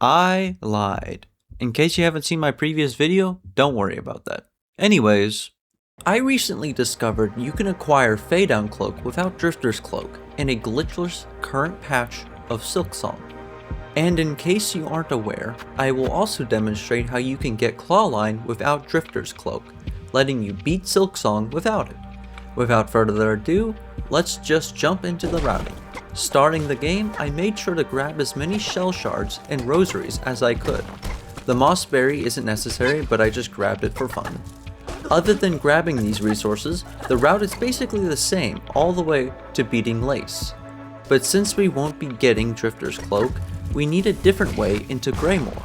I lied. In case you haven't seen my previous video, don't worry about that. Anyways, I recently discovered you can acquire Faydown Cloak without Drifters Cloak in a glitchless current patch of Silksong. And in case you aren't aware, I will also demonstrate how you can get Clawline without Drifters Cloak, letting you beat Silksong without it. Without further ado, let's just jump into the routing. Starting the game, I made sure to grab as many shell shards and rosaries as I could. The moss berry isn't necessary, but I just grabbed it for fun. Other than grabbing these resources, the route is basically the same all the way to beating Lace. But since we won't be getting Drifters Cloak, we need a different way into Greymoor.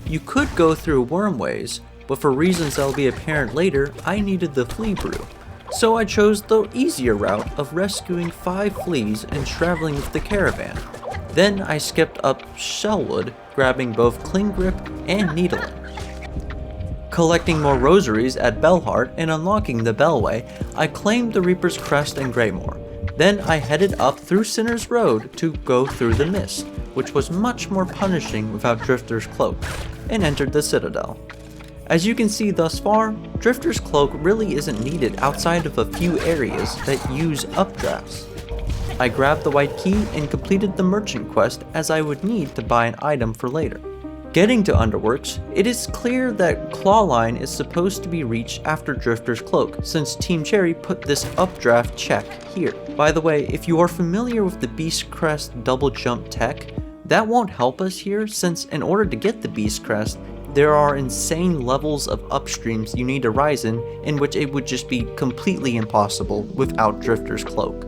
You could go through Wormways, but for reasons that will be apparent later, I needed the flea brew. So I chose the easier route of rescuing 5 fleas and traveling with the caravan. Then I skipped up Shellwood, grabbing both Cling Grip and Needling. Collecting more rosaries at Bellheart and unlocking the Bellway, I claimed the Reaper's Crest and Greymoor. Then I headed up through Sinner's Road to go through the Mist, which was much more punishing without Drifter's Cloak, and entered the Citadel. As you can see thus far, Drifter's Cloak really isn't needed outside of a few areas that use updrafts. I grabbed the white key and completed the merchant quest as I would need to buy an item for later. Getting to Underworks, it is clear that Clawline is supposed to be reached after Drifter's Cloak, since Team Cherry put this updraft check here. By the way, if you are familiar with the Beast Crest double jump tech, that won't help us here, since in order to get the Beast Crest, there are insane levels of upstreams you need to rise in which it would just be completely impossible without Drifter's Cloak.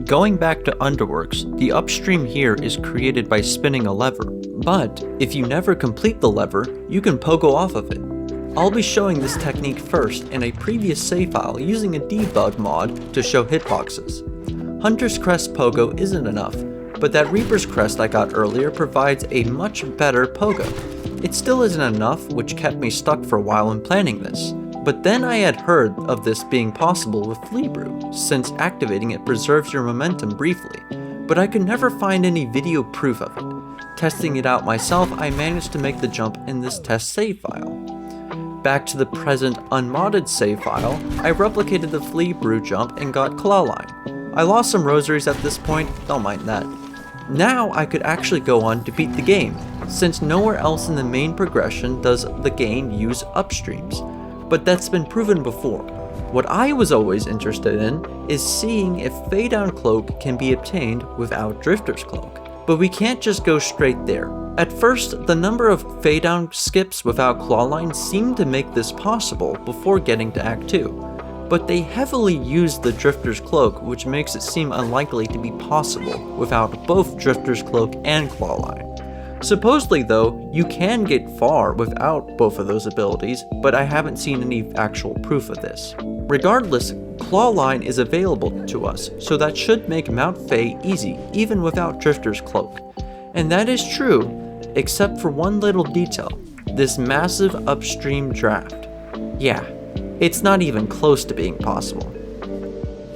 Going back to Underworks, the upstream here is created by spinning a lever, but if you never complete the lever, you can pogo off of it. I'll be showing this technique first in a previous save file using a debug mod to show hitboxes. Hunter's Crest pogo isn't enough, but that Reaper's Crest I got earlier provides a much better pogo. It still isn't enough, which kept me stuck for a while in planning this. But then I had heard of this being possible with Flea Brew, since activating it preserves your momentum briefly, but I could never find any video proof of it. Testing it out myself, I managed to make the jump in this test save file. Back to the present unmodded save file, I replicated the Flea Brew jump and got Clawline. I lost some rosaries at this point, don't mind that. Now I could actually go on to beat the game, since nowhere else in the main progression does the game use upstreams, but that's been proven before. What I was always interested in is seeing if Faydown Cloak can be obtained without Drifter's Cloak, but we can't just go straight there. At first, the number of Faydown skips without Clawline seemed to make this possible before getting to Act 2. But they heavily use the Drifter's Cloak, which makes it seem unlikely to be possible without both Drifter's Cloak and Clawline. Supposedly though, you can get far without both of those abilities, but I haven't seen any actual proof of this. Regardless, Clawline is available to us, so that should make Mount Fay easy, even without Drifter's Cloak. And that is true, except for one little detail, this massive upstream draft. Yeah. It's not even close to being possible.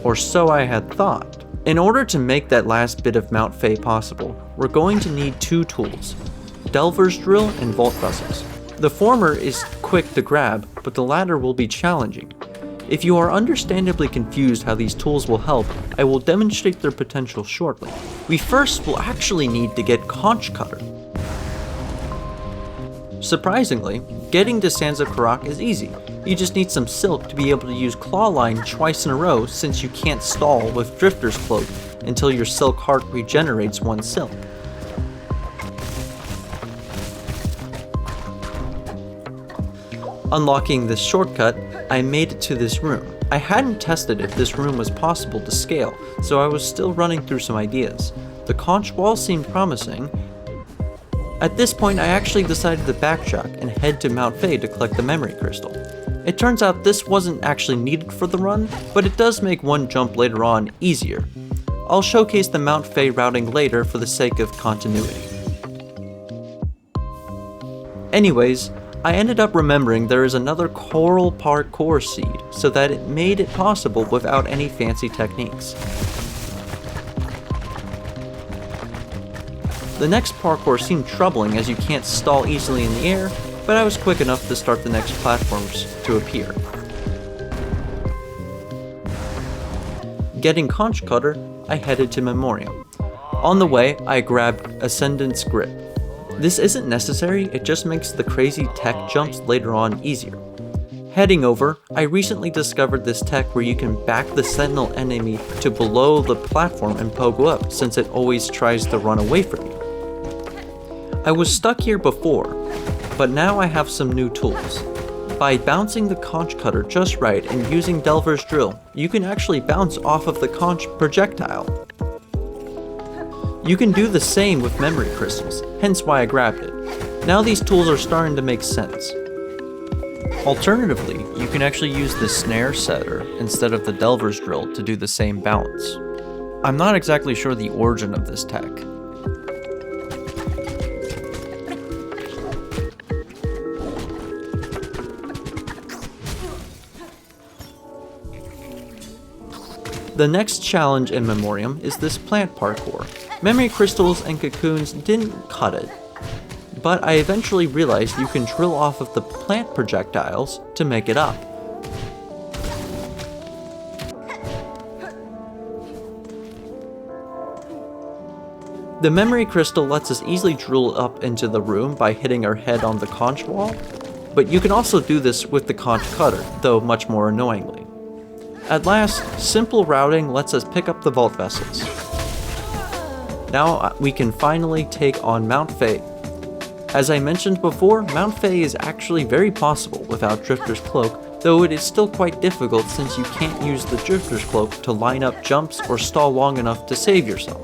Or so I had thought. In order to make that last bit of Mount Fay possible, we're going to need 2 tools, Delver's Drill and Voltvessels. The former is quick to grab, but the latter will be challenging. If you are understandably confused how these tools will help, I will demonstrate their potential shortly. We first will actually need to get Conchcutter. Surprisingly, getting to Sansa Karak is easy. You just need some silk to be able to use Clawline twice in a row, since you can't stall with Drifter's Cloak until your silk heart regenerates 1 silk. Unlocking this shortcut, I made it to this room. I hadn't tested if this room was possible to scale, so I was still running through some ideas. The conch wall seemed promising. At this point, I actually decided to backtrack and head to Mount Fay to collect the memory crystal. It turns out this wasn't actually needed for the run, but it does make one jump later on easier. I'll showcase the Mount Fay routing later for the sake of continuity. Anyways, I ended up remembering there is another coral parkour seed, so that it made it possible without any fancy techniques. The next parkour seemed troubling as you can't stall easily in the air, but I was quick enough to start the next platforms to appear. Getting Conchcutter, I headed to Memoriam. On the way, I grabbed Ascendant's Grip. This isn't necessary, it just makes the crazy tech jumps later on easier. Heading over, I recently discovered this tech where you can back the sentinel enemy to below the platform and pogo up, since it always tries to run away from you. I was stuck here before, but now I have some new tools. By bouncing the Conchcutter just right and using Delver's Drill, you can actually bounce off of the conch projectile. You can do the same with memory crystals, hence why I grabbed it. Now these tools are starting to make sense. Alternatively, you can actually use the snare setter instead of the Delver's Drill to do the same bounce. I'm not exactly sure the origin of this tech. The next challenge in Memoriam is this plant parkour. Memory crystals and cocoons didn't cut it, but I eventually realized you can drill off of the plant projectiles to make it up. The memory crystal lets us easily drill up into the room by hitting our head on the conch wall, but you can also do this with the Conchcutter, though much more annoyingly. At last, simple routing lets us pick up the Voltvessels. Now we can finally take on Mount Fay. As I mentioned before, Mount Fay is actually very possible without Drifters Cloak, though it is still quite difficult since you can't use the Drifters Cloak to line up jumps or stall long enough to save yourself.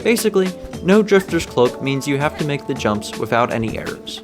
Basically, no Drifters Cloak means you have to make the jumps without any errors.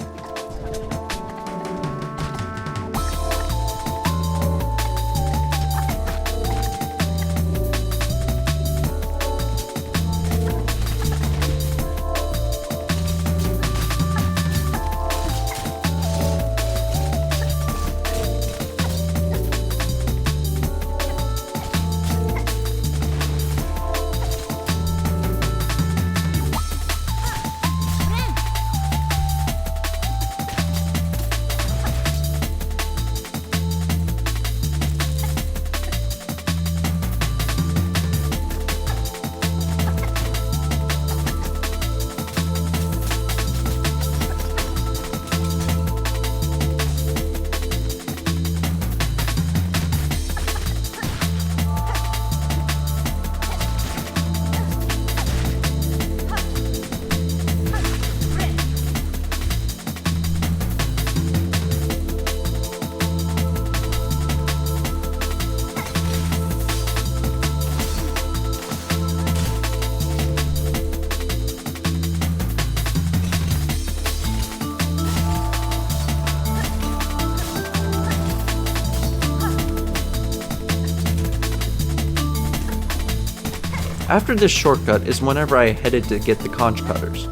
After this shortcut is whenever I headed to get the Conchcutters.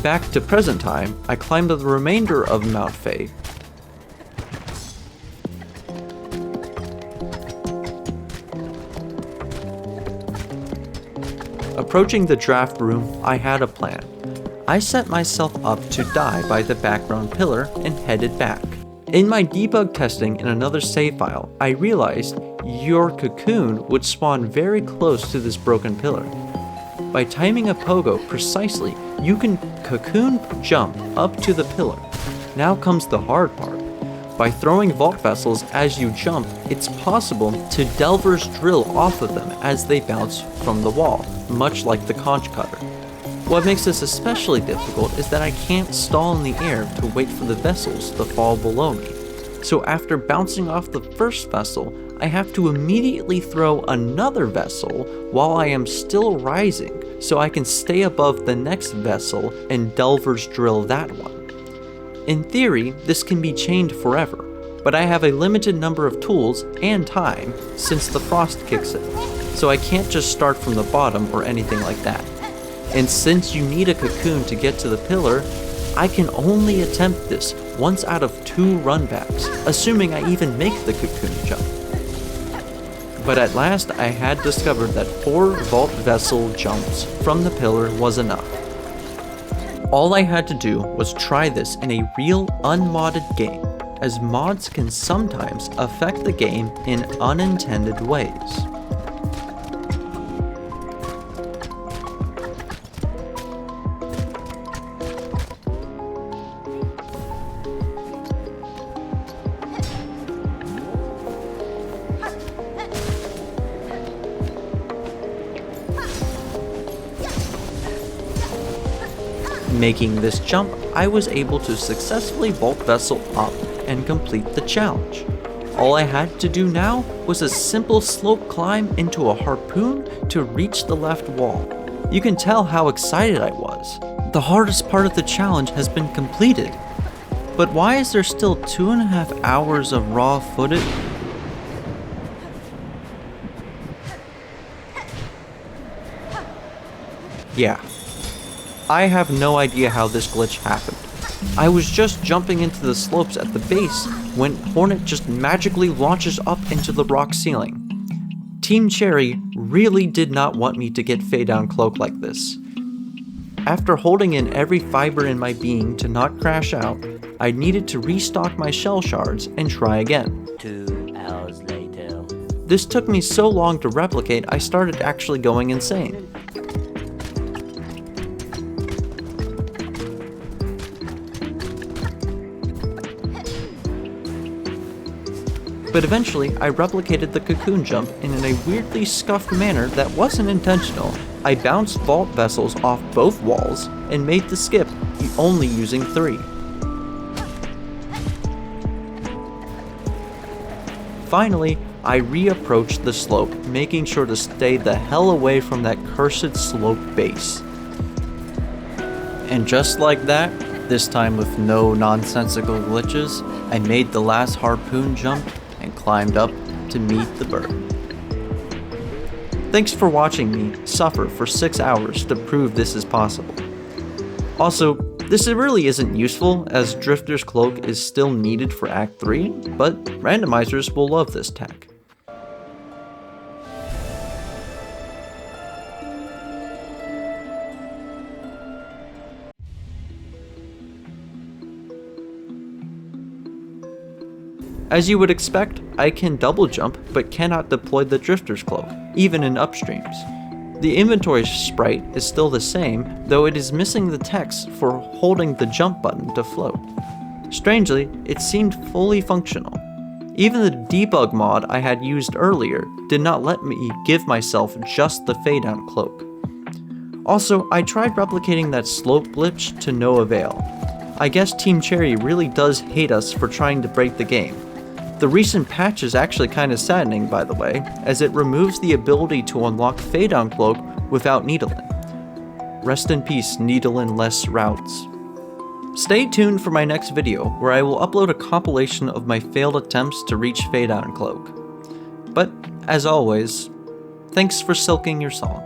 Back to present time, I climbed the remainder of Mount Fay. Approaching the draft room, I had a plan. I set myself up to die by the background pillar and headed back. In my debug testing in another save file, I realized your cocoon would spawn very close to this broken pillar. By timing a pogo precisely, you can cocoon jump up to the pillar. Now comes the hard part. By throwing Voltvessels as you jump, it's possible to Delver's Drill off of them as they bounce from the wall, much like the Conchcutter. What makes this especially difficult is that I can't stall in the air to wait for the vessels to fall below me. So after bouncing off the first vessel, I have to immediately throw another vessel while I am still rising, so I can stay above the next vessel and Delver's Drill that one. In theory, this can be chained forever, but I have a limited number of tools and time since the frost kicks in, so I can't just start from the bottom or anything like that. And since you need a cocoon to get to the pillar, I can only attempt this once out of 2 runbacks, assuming I even make the cocoon jump. But at last I had discovered that 4 Voltvessel jumps from the pillar was enough. All I had to do was try this in a real unmodded game, as mods can sometimes affect the game in unintended ways. Making this jump, I was able to successfully Voltvessel up and complete the challenge. All I had to do now was a simple slope climb into a harpoon to reach the left wall. You can tell how excited I was. The hardest part of the challenge has been completed. But why is there still 2.5 hours of raw footage? Yeah. I have no idea how this glitch happened. I was just jumping into the slopes at the base when Hornet just magically launches up into the rock ceiling. Team Cherry really did not want me to get Faydown Cloak like this. After holding in every fiber in my being to not crash out, I needed to restock my shell shards and try again. 2 hours later. This took me so long to replicate I started actually going insane. But eventually, I replicated the cocoon jump and in a weirdly scuffed manner that wasn't intentional. I bounced Voltvessels off both walls and made the skip, only using 3. Finally, I reapproached the slope, making sure to stay the hell away from that cursed slope base. And just like that, this time with no nonsensical glitches, I made the last harpoon jump and climbed up to meet the bird. Thanks for watching me suffer for 6 hours to prove this is possible. Also, this really isn't useful as Drifters Cloak is still needed for Act 3, but randomizers will love this tech. As you would expect, I can double jump but cannot deploy the Drifters Cloak, even in upstreams. The inventory sprite is still the same, though it is missing the text for holding the jump button to float. Strangely, it seemed fully functional. Even the debug mod I had used earlier did not let me give myself just the Faydown Cloak. Also, I tried replicating that slope glitch to no avail. I guess Team Cherry really does hate us for trying to break the game. The recent patch is actually kinda saddening, by the way, as it removes the ability to unlock Faydown Cloak without needling. Rest in peace, needle-less routes. Stay tuned for my next video, where I will upload a compilation of my failed attempts to reach Faydown Cloak. But, as always, thanks for silking your song.